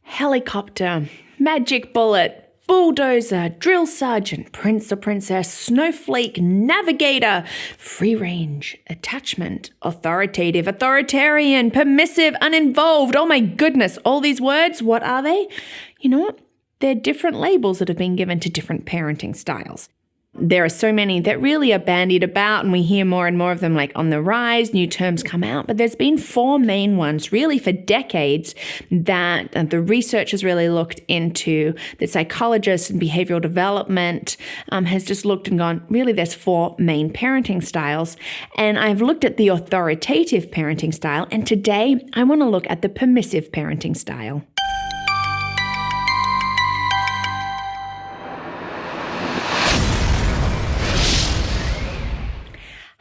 helicopter, magic bullet, bulldozer, drill sergeant, prince or princess, snowflake, navigator, free range, attachment, authoritative, authoritarian, permissive, uninvolved. Oh my goodness, all these words, what are they? You know what? They're different labels that have been given to different parenting styles. There are so many that really are bandied about, and we hear more and more of them like on the rise, new terms come out, but there's been four main ones really for decades that the research has really looked into, the psychologists and behavioral development has just looked and gone, really there's four main parenting styles. And I've looked at the authoritative parenting style, and today I want to look at the permissive parenting style.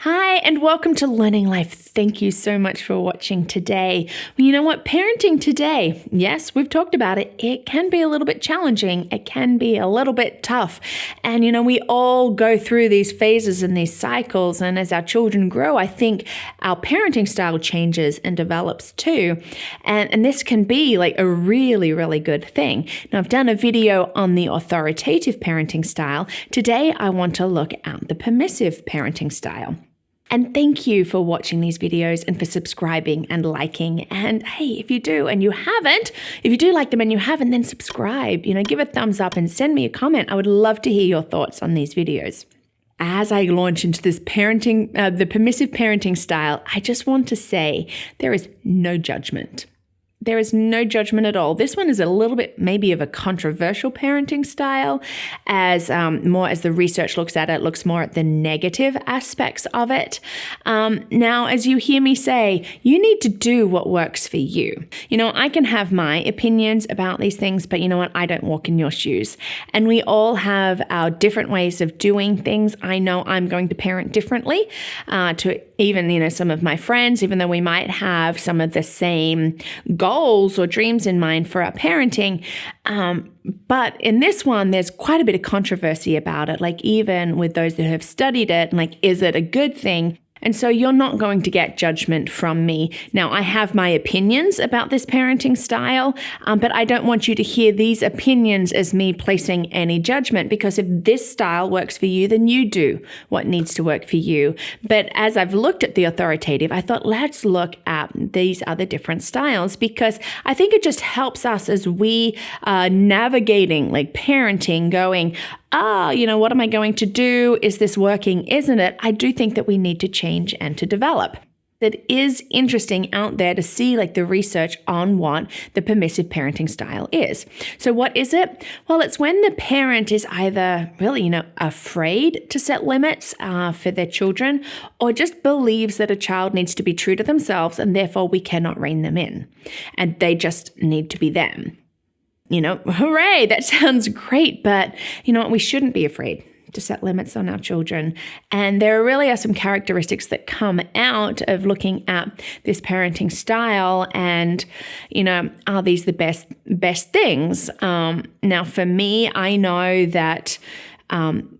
Hi, and welcome to Learning Life. Thank you so much for watching today. Well, you know what? Parenting today, yes, we've talked about it. It can be a little bit challenging. It can be a little bit tough. And, you know, we all go through these phases and these cycles. And as our children grow, I think our parenting style changes and develops too. And this can be like a really, really good thing. Now, I've done a video on the authoritative parenting style. Today, I want to look at the permissive parenting style. And thank you for watching these videos and for subscribing and liking. And hey, if you do like them and you haven't, then subscribe, give a thumbs up and send me a comment. I would love to hear your thoughts on these videos. As I launch into this the permissive parenting style, I just want to say there is no judgment. There is no judgment at all. This one is a little bit maybe of a controversial parenting style as the research looks at it, looks more at the negative aspects of it. Now, as you hear me say, you need to do what works for you. I can have my opinions about these things, but you know what? I don't walk in your shoes. And we all have our different ways of doing things. I know I'm going to parent differently to even, some of my friends, even though we might have some of the same goals or dreams in mind for our parenting. But in this one, there's quite a bit of controversy about it, like even with those that have studied it, like, is it a good thing? And so you're not going to get judgment from me. Now, I have my opinions about this parenting style, but I don't want you to hear these opinions as me placing any judgment, because if this style works for you, then you do what needs to work for you. But as I've looked at the authoritative, I thought, let's look at these other different styles, because I think it just helps us as we navigating like parenting, going, what am I going to do? Is this working? Isn't it? I do think that we need to change and to develop. It is interesting out there to see like the research on what the permissive parenting style is. So what is it? Well, it's when the parent is either really, afraid to set limits for their children, or just believes that a child needs to be true to themselves and therefore we cannot rein them in and they just need to be them. Hooray, that sounds great, but we shouldn't be afraid to set limits on our children. And there really are some characteristics that come out of looking at this parenting style and, are these the best things? Now, for me, I know that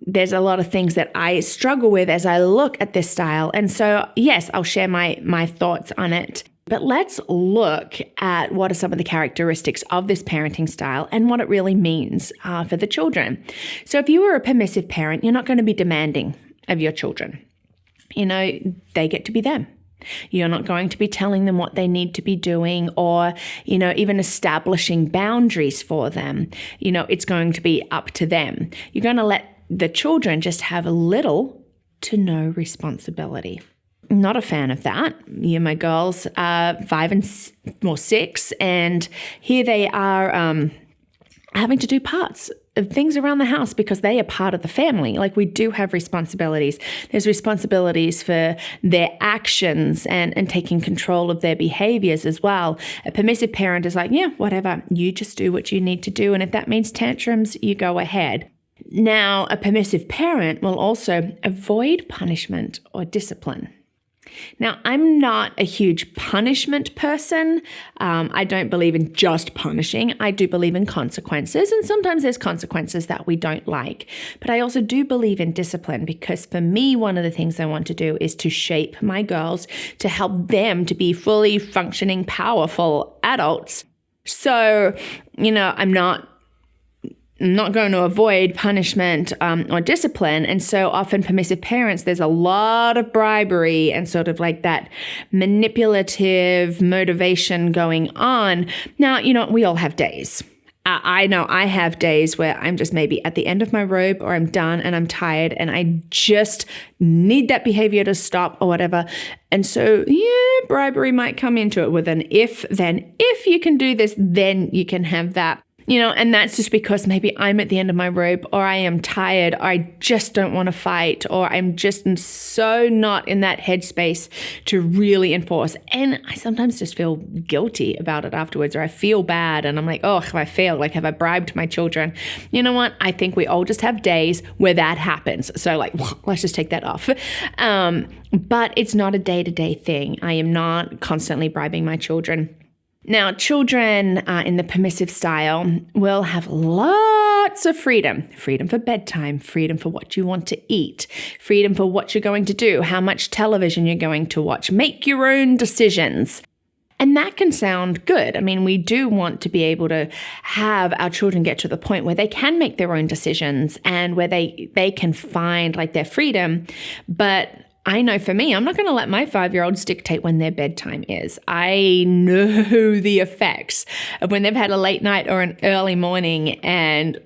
there's a lot of things that I struggle with as I look at this style. And so, yes, I'll share my thoughts on it. But let's look at what are some of the characteristics of this parenting style and what it really means for the children. So if you were a permissive parent, you're not going to be demanding of your children. They get to be them. You're not going to be telling them what they need to be doing or, even establishing boundaries for them. It's going to be up to them. You're going to let the children just have little to no responsibility. Not a fan of that. My girls are 5 and 6, and here they are having to do parts of things around the house because they are part of the family. Like, we do have responsibilities. There's responsibilities for their actions and taking control of their behaviors as well. A permissive parent is like, yeah, whatever. You just do what you need to do. And if that means tantrums, you go ahead. Now, a permissive parent will also avoid punishment or discipline. Now, I'm not a huge punishment person. I don't believe in just punishing. I do believe in consequences, and sometimes there's consequences that we don't like. But I also do believe in discipline, because for me, one of the things I want to do is to shape my girls to help them to be fully functioning, powerful adults. So, I'm not going to avoid punishment or discipline. And so often permissive parents, there's a lot of bribery and sort of like that manipulative motivation going on. Now, we all have days. I know I have days where I'm just maybe at the end of my rope, or I'm done and I'm tired and I just need that behavior to stop or whatever. And so, bribery might come into it with an if you can do this, then you can have that. And that's just because maybe I'm at the end of my rope, or I am tired, or I just don't want to fight, or I'm just so not in that headspace to really enforce. And I sometimes just feel guilty about it afterwards, or I feel bad and I'm like, oh, have I failed? Like, have I bribed my children? You know what? I think we all just have days where that happens. So let's just take that off. But it's not a day-to-day thing. I am not constantly bribing my children. Now, children in the permissive style will have lots of freedom. Freedom for bedtime, freedom for what you want to eat, freedom for what you're going to do, how much television you're going to watch. Make your own decisions. And that can sound good. I mean, we do want to be able to have our children get to the point where they can make their own decisions and where they can find like their freedom. But I know for me, I'm not going to let my 5-year-olds dictate when their bedtime is. I know the effects of when they've had a late night or an early morning. And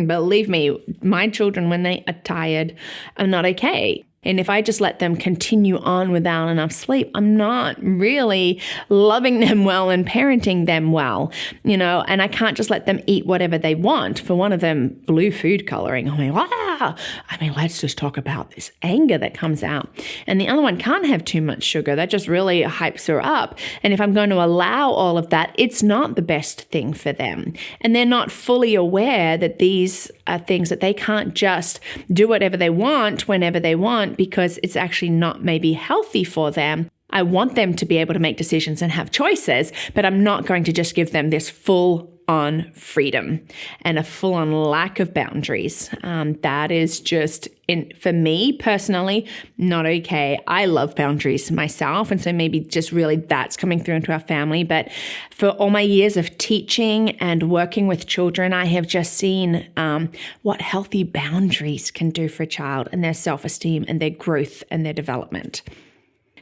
believe me, my children, when they are tired, are not okay. And if I just let them continue on without enough sleep, I'm not really loving them well and parenting them well, and I can't just let them eat whatever they want. For one of them, blue food coloring. Let's just talk about this anger that comes out. And the other one can't have too much sugar. That just really hypes her up. And if I'm going to allow all of that, it's not the best thing for them. And they're not fully aware that these are things that they can't just do whatever they want whenever they want, because it's actually not maybe healthy for them. I want them to be able to make decisions and have choices, but I'm not going to just give them this full-on freedom and a full-on lack of boundaries. That is just, for me personally, not okay. I love boundaries myself, and so maybe just really that's coming through into our family. But for all my years of teaching and working with children, I have just seen what healthy boundaries can do for a child and their self-esteem and their growth and their development.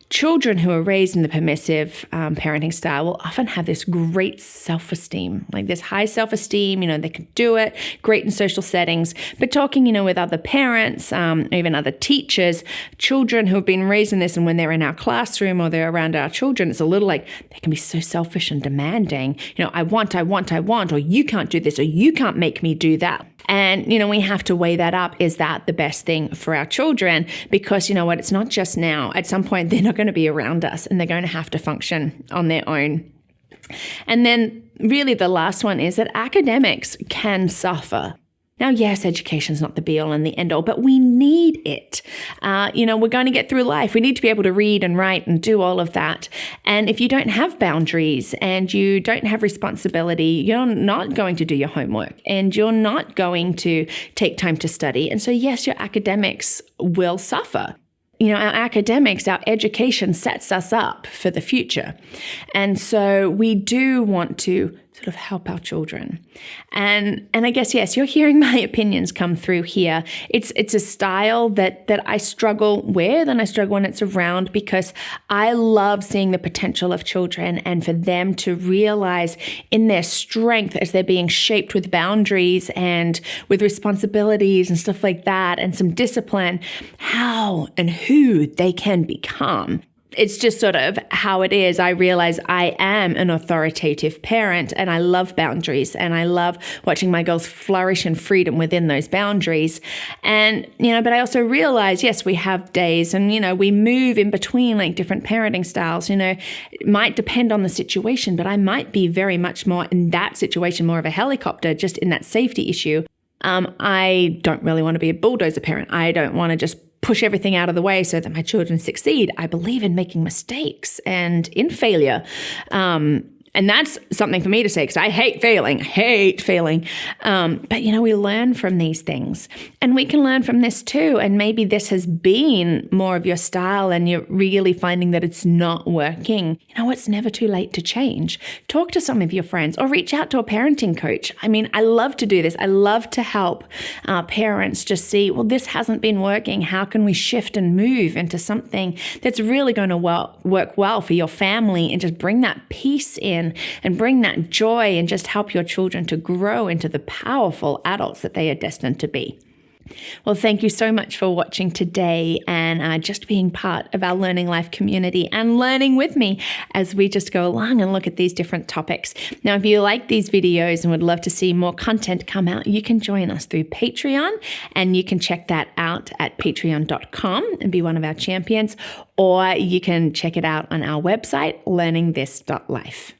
Children who are raised in the permissive parenting style will often have this great self-esteem, like this high self-esteem, they can do it, great in social settings. But talking, with other parents, even other teachers, children who have been raised in this, and when they're in our classroom or they're around our children, it's a little like they can be so selfish and demanding. I want, or you can't do this, or you can't make me do that. And, we have to weigh that up. Is that the best thing for our children? Because it's not just now. At some point, they're not going to be around us and they're going to have to function on their own. And then really the last one is that academics can suffer. Now, yes, education's not the be-all and the end-all, but we need it. We're going to get through life. We need to be able to read and write and do all of that. And if you don't have boundaries and you don't have responsibility, you're not going to do your homework and you're not going to take time to study. And so, yes, your academics will suffer. Our academics, our education sets us up for the future. And so we do want to sort of help our children. And I guess, yes, you're hearing my opinions come through here. It's a style that I struggle with, and I struggle when it's around, because I love seeing the potential of children and for them to realize in their strength as they're being shaped with boundaries and with responsibilities and stuff like that, and some discipline, how and who they can become. It's just sort of how it is. I realize I am an authoritative parent and I love boundaries and I love watching my girls flourish in freedom within those boundaries. And, but I also realize, yes, we have days and, we move in between like different parenting styles. It might depend on the situation, but I might be very much more in that situation, more of a helicopter, just in that safety issue. I don't really want to be a bulldozer parent. I don't want to just push everything out of the way so that my children succeed. I believe in making mistakes and in failure. And And that's something for me to say because I hate failing. But we learn from these things, and we can learn from this too. And maybe this has been more of your style and you're really finding that it's not working. It's never too late to change. Talk to some of your friends or reach out to a parenting coach. I love to do this. I love to help parents just see, well, this hasn't been working. How can we shift and move into something that's really going to work well for your family, and just bring that peace in and bring that joy and just help your children to grow into the powerful adults that they are destined to be. Well, thank you so much for watching today and just being part of our Learning Life community and learning with me as we just go along and look at these different topics. Now, if you like these videos and would love to see more content come out, you can join us through Patreon, and you can check that out at patreon.com and be one of our champions, or you can check it out on our website, LearningThis.Life.